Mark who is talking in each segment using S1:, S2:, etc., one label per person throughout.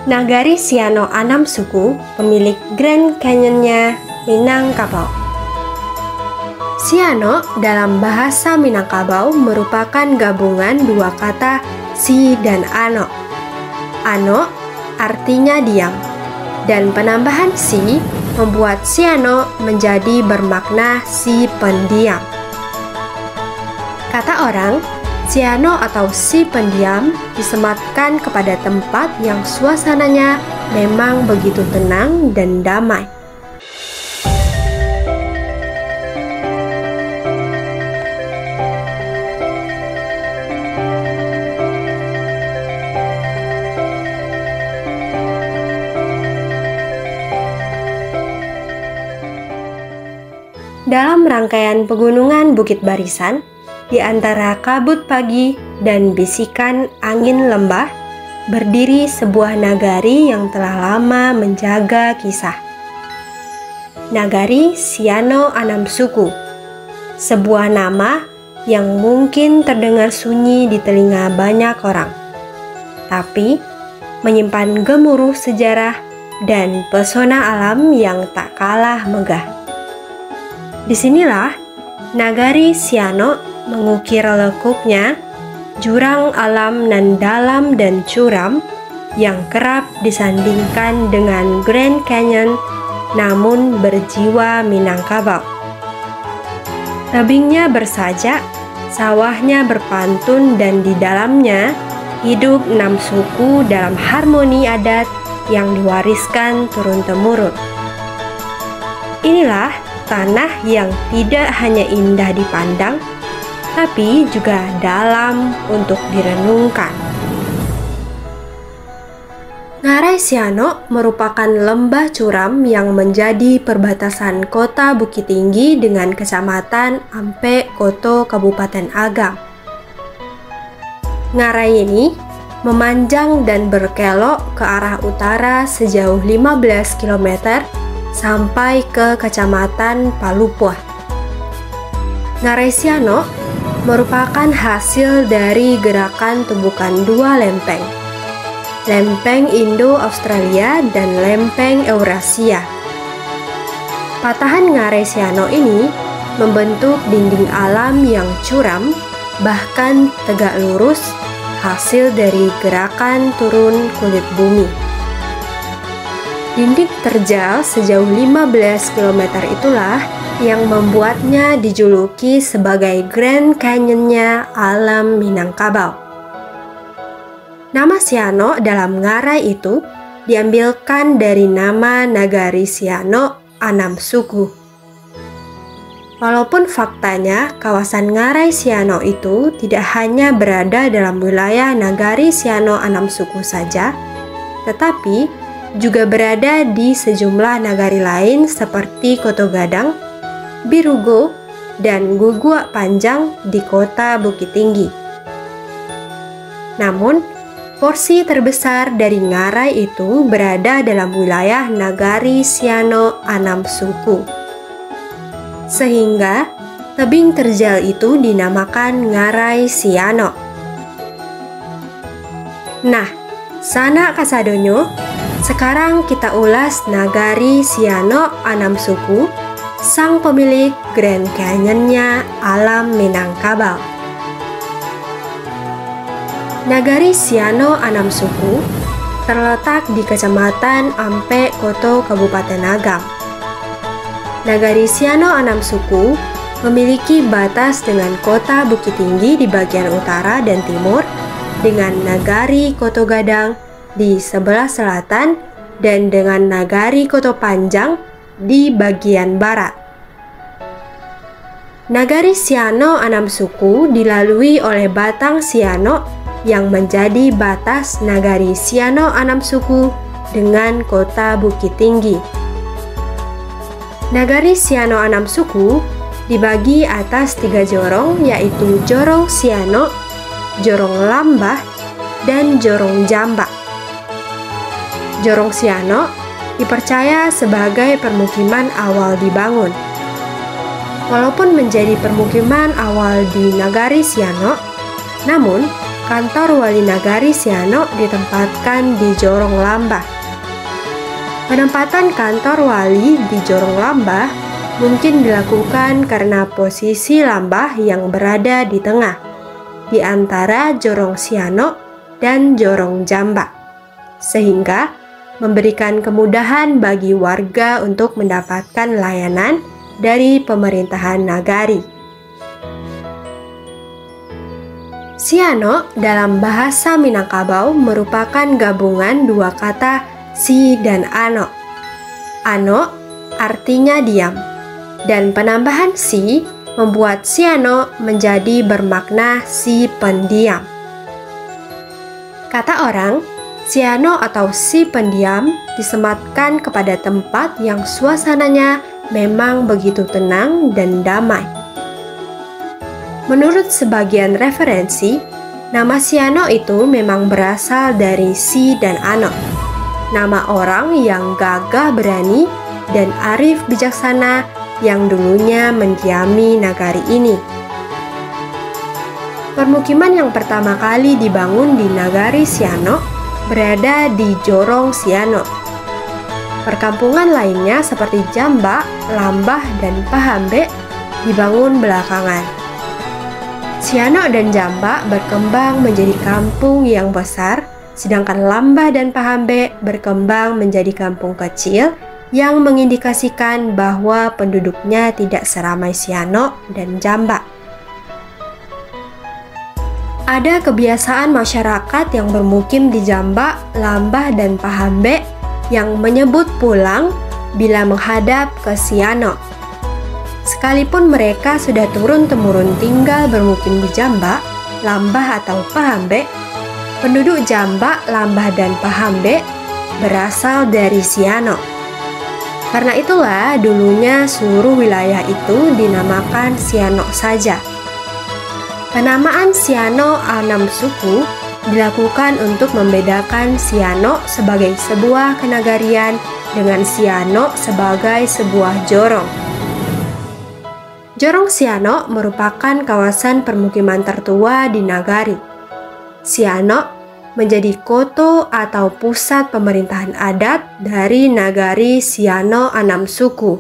S1: Nagari Siano Anam Suku, pemilik Grand Canyonnya Minangkabau. Siano dalam bahasa Minangkabau merupakan gabungan dua kata si dan ano. Ano artinya diam, dan penambahan si membuat Siano menjadi bermakna si pendiam. Kata orang, Siano atau si pendiam disematkan kepada tempat yang suasananya memang begitu tenang dan damai. Dalam rangkaian pegunungan Bukit Barisan, di antara kabut pagi dan bisikan angin lembah, berdiri sebuah nagari yang telah lama menjaga kisah. Nagari Siano Anam Suku, sebuah nama yang mungkin terdengar sunyi di telinga banyak orang, tapi menyimpan gemuruh sejarah dan pesona alam yang tak kalah megah. Disinilah Nagari Siano mengukir lekuknya jurang alam nan dalam dan curam yang kerap disandingkan dengan Grand Canyon namun berjiwa Minangkabau. Tebingnya bersajak, sawahnya berpantun, dan di dalamnya hidup 6 suku dalam harmoni adat yang diwariskan turun-temurun. Inilah tanah yang tidak hanya indah dipandang, tapi juga dalam untuk direnungkan. Ngarai Siano merupakan lembah curam yang menjadi perbatasan kota Bukit Tinggi dengan kecamatan Ampe Koto Kabupaten Agam. Ngarai ini memanjang dan berkelok ke arah utara sejauh 15 km sampai ke kecamatan Palupuah. Ngarai Siano merupakan hasil dari gerakan tumbukan dua lempeng, lempeng Indo-Australia dan lempeng Eurasia. Patahan Ngarai Siano ini membentuk dinding alam yang curam, bahkan tegak lurus, hasil dari gerakan turun kulit bumi. Dinding terjal sejauh 15 km itulah yang membuatnya dijuluki sebagai Grand Canyonnya alam Minangkabau. Nama Siano dalam ngarai itu diambilkan dari nama Nagari Siano Anam Suku. Walaupun faktanya kawasan ngarai Siano itu tidak hanya berada dalam wilayah Nagari Siano Anam Suku saja, tetapi juga berada di sejumlah nagari lain seperti Koto Gadang, Birugo, dan Gugua Panjang di kota Bukit Tinggi. Namun, porsi terbesar dari ngarai itu berada dalam wilayah Nagari Siano Anam Suku. Sehingga, tebing terjal itu dinamakan Ngarai Siano. Nah, sana kasadonyo, sekarang kita ulas Nagari Siano Anam Suku, sang pemilik Grand Canyonnya alam Minangkabau. Nagari Siano Anam Suku terletak di Kecamatan Ampe Koto Kabupaten Agam. Nagari Siano Anam Suku memiliki batas dengan kota Bukit Tinggi di bagian utara dan timur, dengan Nagari Koto Gadang di sebelah selatan dan dengan Nagari Koto Panjang di bagian barat. Nagari Siano Anam Suku dilalui oleh Batang Siano yang menjadi batas Nagari Siano Anam Suku dengan kota Bukit Tinggi. Nagari Siano Anam Suku dibagi atas 3 jorong, yaitu Jorong Siano, Jorong Lambah, dan Jorong Jambak. Jorong Siano dipercaya sebagai permukiman awal dibangun. Walaupun menjadi permukiman awal di Nagari Siano, namun kantor wali nagari Siano ditempatkan di Jorong Lambah. Penempatan kantor wali di Jorong Lambah mungkin dilakukan karena posisi Lambah yang berada di tengah, di antara Jorong Siano dan Jorong Jamba, sehingga memberikan kemudahan bagi warga untuk mendapatkan layanan dari pemerintahan nagari. Siano dalam bahasa Minangkabau merupakan gabungan dua kata si dan ano. Ano artinya diam, dan penambahan si membuat Siano menjadi bermakna si pendiam. Kata orang, Siano atau si pendiam disematkan kepada tempat yang suasananya memang begitu tenang dan damai. Menurut sebagian referensi, nama Siano itu memang berasal dari si dan ano, nama orang yang gagah berani dan arif bijaksana yang dulunya mendiami nagari ini. Permukiman yang pertama kali dibangun di nagari Siano berada di Jorong Siano. Perkampungan lainnya seperti Jamba, Lambah, dan Pahambe dibangun belakangan. Siano dan Jamba berkembang menjadi kampung yang besar, sedangkan Lambah dan Pahambe berkembang menjadi kampung kecil yang mengindikasikan bahwa penduduknya tidak seramai Siano dan Jamba. Ada kebiasaan masyarakat yang bermukim di Jamba, Lambah, dan Pahambe yang menyebut pulang bila menghadap ke Siano. Sekalipun mereka sudah turun-temurun tinggal bermukim di Jamba, Lambah, atau Pahambe, penduduk Jamba, Lambah, dan Pahambe berasal dari Siano. Karena itulah dulunya seluruh wilayah itu dinamakan Siano saja. Penamaan Siano A6 suku dilakukan untuk membedakan Siano sebagai sebuah kenagarian dengan Siano sebagai sebuah jorong. Jorong Siano merupakan kawasan permukiman tertua di nagari. Siano menjadi koto atau pusat pemerintahan adat dari nagari Siano A6 suku.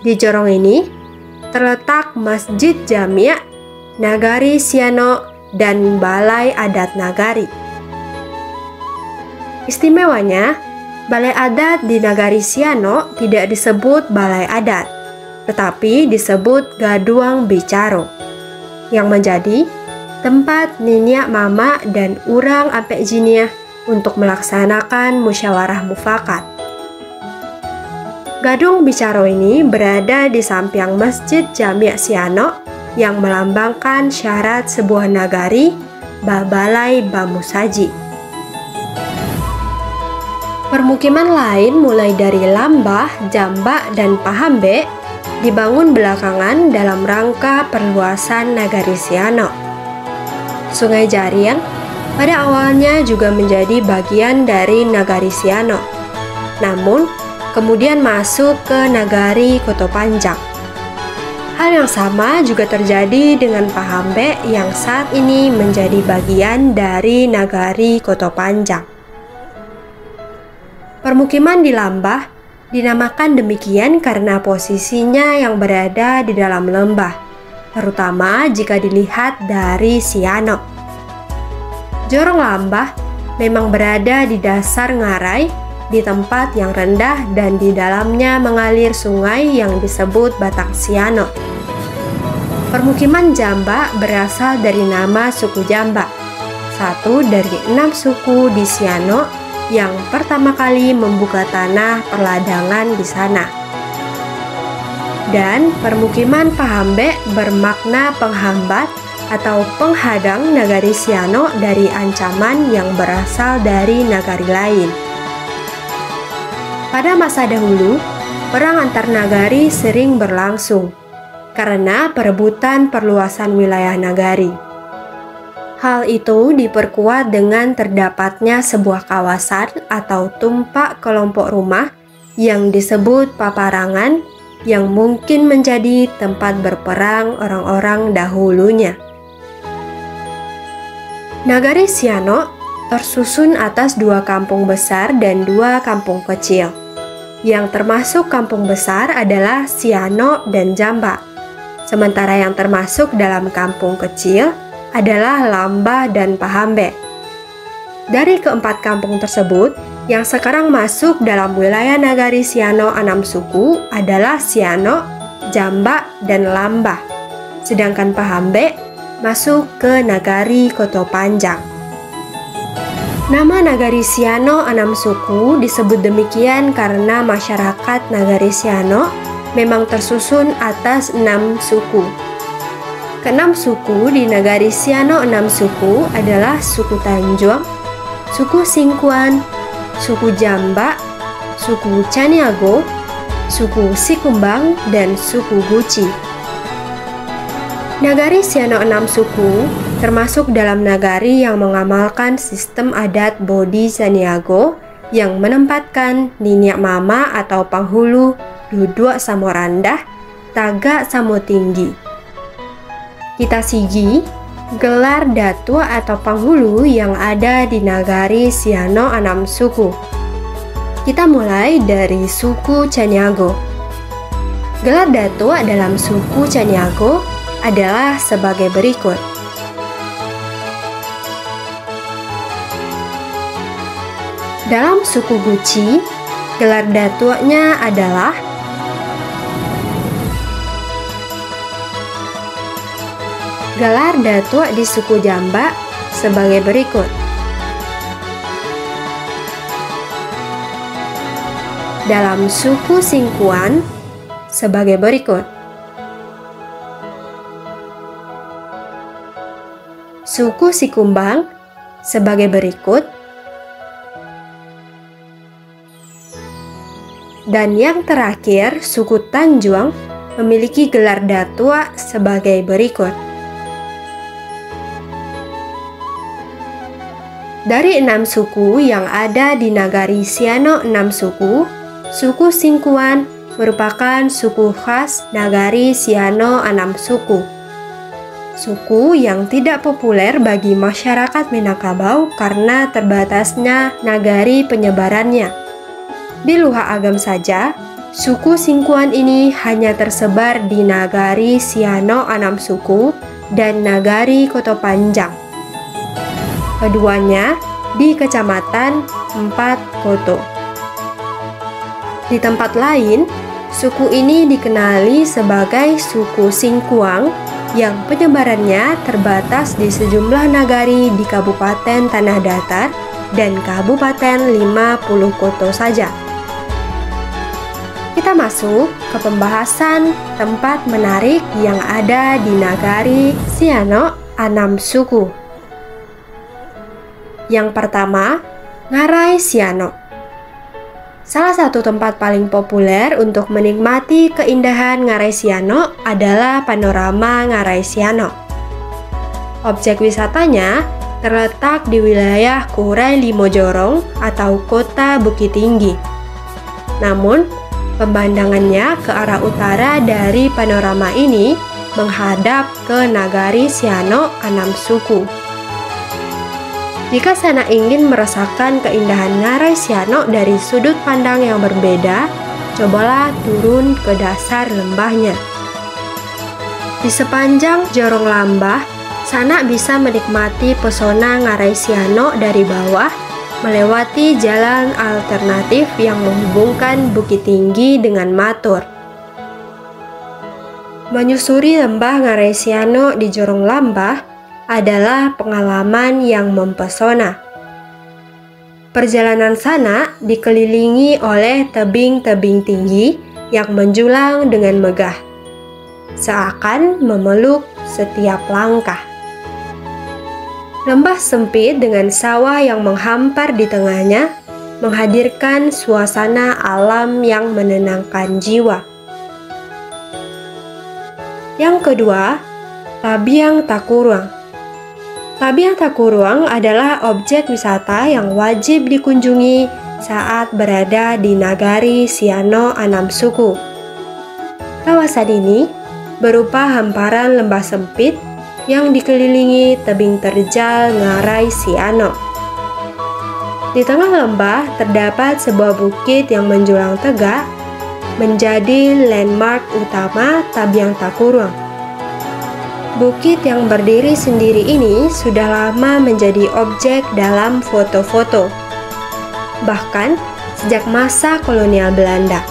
S1: Di jorong ini terletak Masjid Jami' Nagari Siano dan Balai Adat Nagari. Istimewanya, Balai Adat di Nagari Siano tidak disebut Balai Adat, tetapi disebut Gaduang Bicaro, yang menjadi tempat Niniak Mama dan Urang Ampek Jiniah untuk melaksanakan musyawarah mufakat. Gaduang Bicaro ini berada di samping Masjid Jami' Siano yang melambangkan syarat sebuah nagari, Balai Bamusaji. Permukiman lain mulai dari Lambah, Jamba, dan Pahambe dibangun belakangan dalam rangka perluasan nagari Siano. Sungai Jariang pada awalnya juga menjadi bagian dari nagari Siano, namun kemudian masuk ke nagari Koto Panjang. Hal yang sama juga terjadi dengan Pahambe yang saat ini menjadi bagian dari nagari Koto Panjang. Permukiman di Lambah dinamakan demikian karena posisinya yang berada di dalam lembah, terutama jika dilihat dari Siano. Jorong Lambah memang berada di dasar ngarai, di tempat yang rendah dan di dalamnya mengalir sungai yang disebut Batang Siano. Permukiman Jamba berasal dari nama suku Jamba, satu dari 6 suku di Siano yang pertama kali membuka tanah perladangan di sana. Dan permukiman Pahambe bermakna penghambat atau penghadang nagari Siano dari ancaman yang berasal dari nagari lain. Pada masa dahulu, perang antar nagari sering berlangsung karena perebutan perluasan wilayah nagari. Hal itu diperkuat dengan terdapatnya sebuah kawasan atau tumpak kelompok rumah yang disebut paparangan yang mungkin menjadi tempat berperang orang-orang dahulunya. Nagari Siano tersusun atas 2 kampung besar dan 2 kampung kecil. Yang termasuk kampung besar adalah Siano dan Jamba. Sementara yang termasuk dalam kampung kecil adalah Lambah dan Pahambe. Dari keempat kampung tersebut, yang sekarang masuk dalam wilayah Nagari Siano 6 suku adalah Siano, Jamba, dan Lambah. Sedangkan Pahambe masuk ke Nagari Koto Panjang. Nama Nagari Siano 6 suku disebut demikian karena masyarakat Nagari Siano memang tersusun atas 6 suku. Keenam suku di Nagari Siano 6 suku adalah suku Tanjuang, suku Singkuan, suku Jamba, suku Caniago, suku Sikumbang, dan suku Guci. Nagari Siano 6 suku termasuk dalam nagari yang mengamalkan sistem adat Bodi Caniago yang menempatkan Niniak Mama atau Panghulu, Duduk Samo Randah, Taga Samo Tinggi. Kita sigi gelar datua atau Panghulu yang ada di Nagari Siano 6 suku. Kita mulai dari suku Caniago. Gelar datua dalam suku Caniago adalah sebagai berikut. Dalam suku Guci, gelar datuanya adalah gelar datua di suku Jamba sebagai berikut. Dalam suku Singkuan sebagai berikut. Suku Sikumbang sebagai berikut. Dan yang terakhir, suku Tanjuang memiliki gelar datua sebagai berikut. Dari 6 suku yang ada di Nagari Siano 6 suku, suku Singkuan merupakan suku khas Nagari Siano 6 suku. Suku yang tidak populer bagi masyarakat Minangkabau karena terbatasnya nagari penyebarannya. Di Luha Agam saja, suku Singkuan ini hanya tersebar di Nagari Siano 6 suku dan Nagari Koto Panjang. Keduanya di Kecamatan 4 Koto. Di tempat lain, suku ini dikenali sebagai suku Singkuang yang penyebarannya terbatas di sejumlah nagari di Kabupaten Tanah Datar dan Kabupaten 50 Koto saja. Kita masuk ke pembahasan tempat menarik yang ada di Nagari Siano 6 suku. Yang pertama, Ngarai Siano. Salah satu tempat paling populer untuk menikmati keindahan Ngarai Siano adalah panorama Ngarai Siano. Objek wisatanya terletak di wilayah Kurai Limojorong atau Kota Bukit Tinggi. Namun, pemandangannya ke arah utara dari panorama ini menghadap ke Nagari Siano 6 suku. Jika Sana ingin merasakan keindahan Ngarai Siano dari sudut pandang yang berbeda, cobalah turun ke dasar lembahnya. Di sepanjang Jorong Lambah, Sana bisa menikmati pesona Ngarai Siano dari bawah, melewati jalan alternatif yang menghubungkan Bukit Tinggi dengan Matur. Menyusuri lembah Ngarai Siano di Jorong Lambah adalah pengalaman yang mempesona. Perjalanan Sana dikelilingi oleh tebing-tebing tinggi yang menjulang dengan megah, seakan memeluk setiap langkah. Lembah sempit dengan sawah yang menghampar di tengahnya menghadirkan suasana alam yang menenangkan jiwa. Yang kedua, Tabiang Takuruang. Tabiang Takuruang adalah objek wisata yang wajib dikunjungi saat berada di Nagari Siano 6 suku. Kawasan ini berupa hamparan lembah sempit yang dikelilingi tebing terjal Ngarai Siano. Di tengah lembah terdapat sebuah bukit yang menjulang tegak, menjadi landmark utama Tabiang Takurung. Bukit yang berdiri sendiri ini sudah lama menjadi objek dalam foto-foto, bahkan sejak masa kolonial Belanda.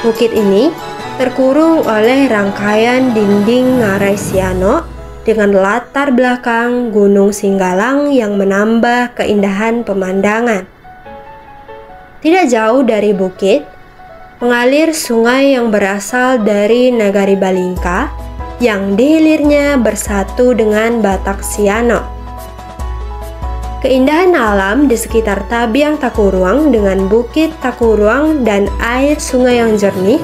S1: Bukit ini terkurung oleh rangkaian dinding Ngarai Siano dengan latar belakang Gunung Singgalang yang menambah keindahan pemandangan. Tidak jauh dari bukit, mengalir sungai yang berasal dari Nagari Balingka yang di hilirnya bersatu dengan Batak Siano. Keindahan alam di sekitar Tabiang Takurung dengan bukit Takurung dan air sungai yang jernih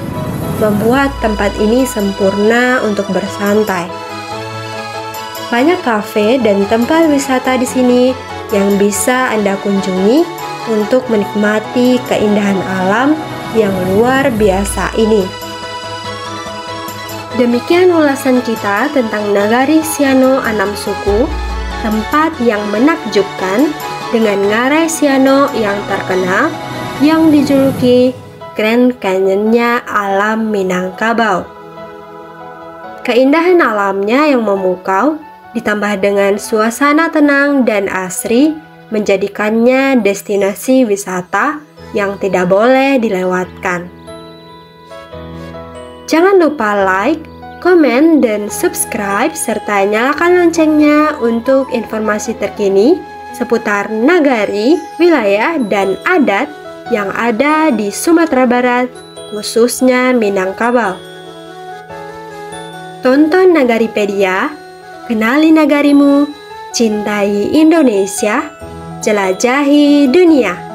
S1: membuat tempat ini sempurna untuk bersantai. Banyak kafe dan tempat wisata di sini yang bisa Anda kunjungi untuk menikmati keindahan alam yang luar biasa ini. Demikian ulasan kita tentang Nagari Siano Anam Suku, tempat yang menakjubkan dengan Ngarai Siano yang terkenal yang dijuluki Grand Canyon-nya alam Minangkabau. Keindahan alamnya yang memukau ditambah dengan suasana tenang dan asri menjadikannya destinasi wisata yang tidak boleh dilewatkan. Jangan lupa like, komen, dan subscribe serta nyalakan loncengnya untuk informasi terkini seputar nagari, wilayah, dan adat yang ada di Sumatera Barat, khususnya Minangkabau. Tonton Nagaripedia, kenali nagarimu, cintai Indonesia, jelajahi dunia.